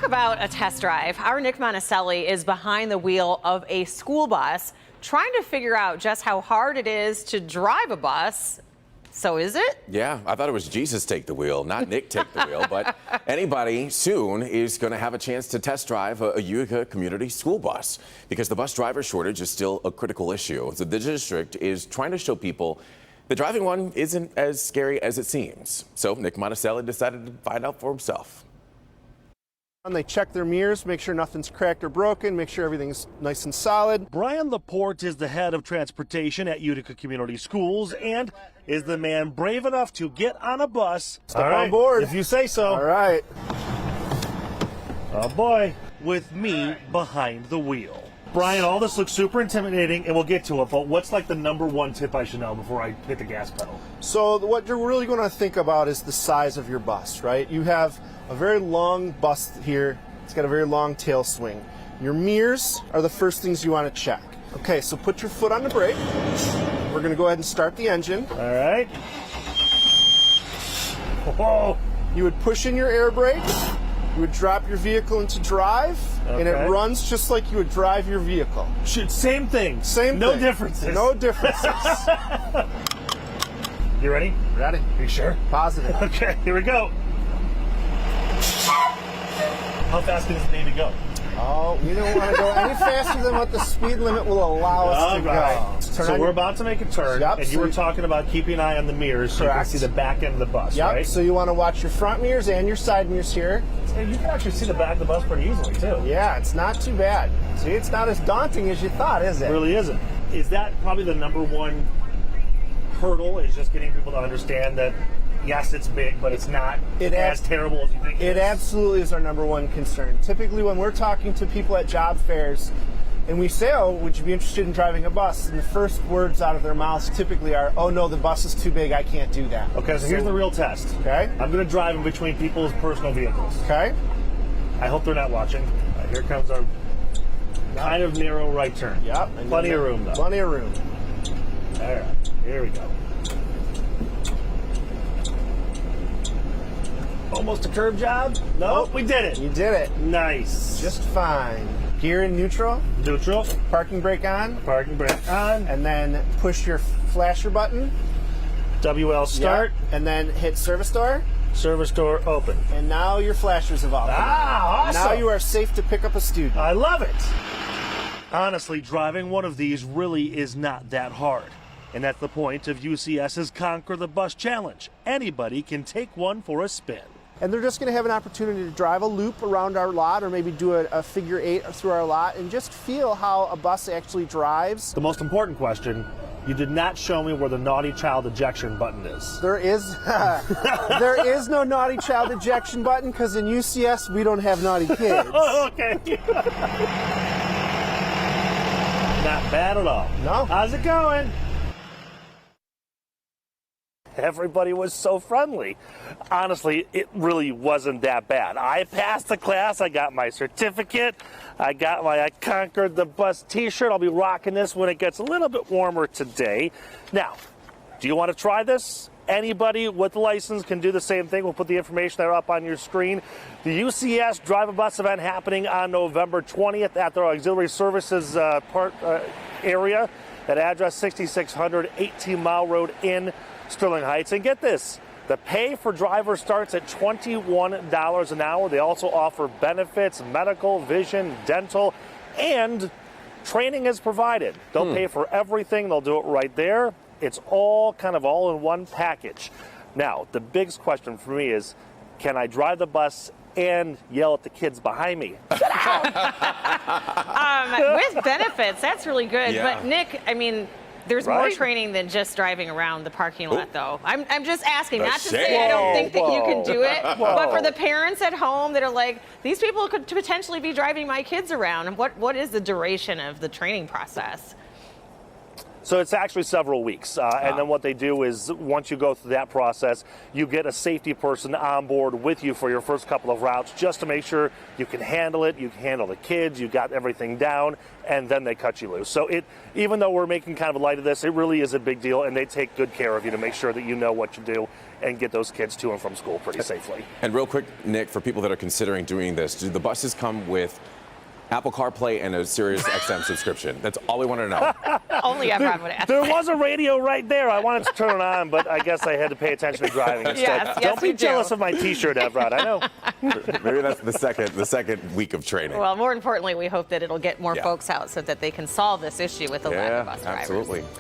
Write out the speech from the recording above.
about a test drive. Our Nick Monacelli is behind the wheel of a school bus trying to figure out just how hard it is to drive a bus. So is it? Yeah, I thought it was Jesus take the wheel, not Nick take the wheel, but anybody soon is going to have a chance to test drive a Utica Community School bus because the bus driver shortage is still a critical issue. So the district is trying to show people that driving one isn't as scary as it seems. So Nick Monacelli decided to find out for himself. They check their mirrors, make sure nothing's cracked or broken, make sure everything's nice and solid. Brian Laporte is the head of transportation at Utica Community Schools and is the man brave enough to get on a bus. Step on board. If you say so. All right. Oh boy, with me behind the wheel. Brian, all this looks super intimidating, and we'll get to it, but what's like the number one tip I should know before I hit the gas pedal? So what you're really going to think about is the size of your bus, right? You have a very long bus here. It's got a very long tail swing. Your mirrors are the first things you want to check. Okay, so put your foot on the brake. We're going to go ahead and start the engine. All right. Whoa. You would push in your air brake. You would drop your vehicle into drive, and it runs just like you would drive your vehicle. Same thing. Same No thing. differences. No differences. You ready? Ready. Are you sure? Positive. Okay, here we go. How fast can this baby go? Oh, you don't want to go any faster than what the speed limit will allow us to go. So we're about to make a turn, and you were talking about keeping an eye on the mirrors so you can see the back end of the bus, right? So you want to watch your front mirrors and your side mirrors here. And you can actually see the back of the bus pretty easily, too. Yeah, it's not too bad. See, it's not as daunting as you thought, is it? It really isn't. Is that probably the number one hurdle, is just getting people to understand that, yes, it's big, but it's not as terrible as you think it is? It absolutely is our number one concern. Typically, when we're talking to people at job fairs, and we say, oh, would you be interested in driving a bus? And the first words out of their mouths typically are, oh, no, the bus is too big. I can't do that. Okay, so here's the real test. Okay. I'm going to drive in between people's personal vehicles. Okay. I hope they're not watching. Here comes our kind of narrow right turn. Yep. Plenty of room, though. Plenty of room. All right, here we go. Almost a curb job? Nope, we did it. You did it. Nice. Just fine. Gear in neutral. Neutral. Parking brake on. Parking brake on. And then push your flasher button. WL start. Yep. And then hit service door. Service door open. And now your flashers have all come on. Awesome. Now you are safe to pick up a student. I love it. Honestly, driving one of these really is not that hard. And that's the point of UCS's Conquer the Bus Challenge. Anybody can take one for a spin. And they're just going to have an opportunity to drive a loop around our lot or maybe do a figure 8 through our lot and just feel how a bus actually drives. The most important question, you did not show me where the naughty child ejection button is. There is no naughty child ejection button because in UCS we don't have naughty kids. Okay. Not bad at all. No. How's it going? Everybody was so friendly. Honestly, it really wasn't that bad. I passed the class, I got my certificate, I got my I Conquered the Bus t-shirt. I'll be rocking this when it gets a little bit warmer today. Now, do you want to try this? Anybody with a license can do the same thing. We'll put the information there up on your screen. The UCS Drive a Bus event happening on November 20th at their auxiliary services area. That address 6600 18 Mile Road in Sterling Heights. And get this, the pay for drivers starts at $21 an hour. They also offer benefits, medical, vision, dental, and training is provided. They'll pay for everything. They'll do it right there. It's all kind of all in one package. Now, the biggest question for me is, can I drive the bus and yell at the kids behind me? Sit down! With benefits, that's really good. Yeah. But Nick, I mean, there's more training than just driving around the parking lot, though. I'm just asking, not to say I don't think that you can do it, but for the parents at home that are like, these people could potentially be driving my kids around. And what is the duration of the training process? So it's actually several weeks. And then what they do is once you go through that process, you get a safety person on board with you for your first couple of routes just to make sure you can handle it, you can handle the kids, you got everything down, and then they cut you loose. So even though we're making kind of a light of this, it really is a big deal, and they take good care of you to make sure that you know what to do and get those kids to and from school pretty safely. And real quick, Nick, for people that are considering doing this, do the buses come with Apple CarPlay and a Sirius XM subscription? That's all we want to know. Only Efron would ask. There was a radio right there. I wanted to turn it on, but I guess I had to pay attention to driving instead. Yes, Don't be you do. jealous of my T-shirt, Efron. I know. Maybe that's the second week of training. Well, more importantly, we hope that it'll get more folks out so that they can solve this issue with the lack of bus drivers. Absolutely.